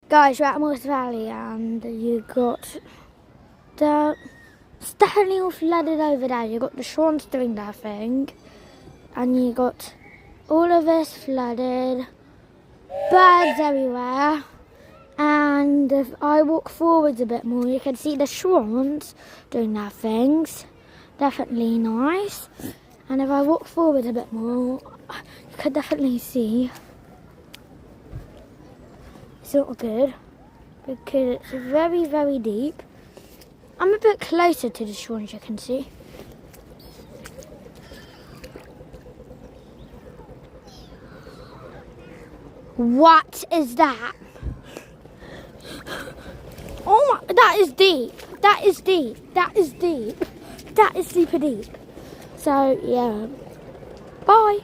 Guys, we're at Moss Valley and you got the... It's definitely all flooded over there. You got the swans doing their thing. And you got all of this flooded. Birds everywhere. And if I walk forwards a bit more, you can see the swans doing their things. Definitely nice. And if I walk forward a bit more, you can definitely see it's not good because it's very, very deep. I'm a bit closer to the swans, you can see. What is that? Oh my, that is deep. That is deep. That is deep. That is super deep. So, yeah. Bye.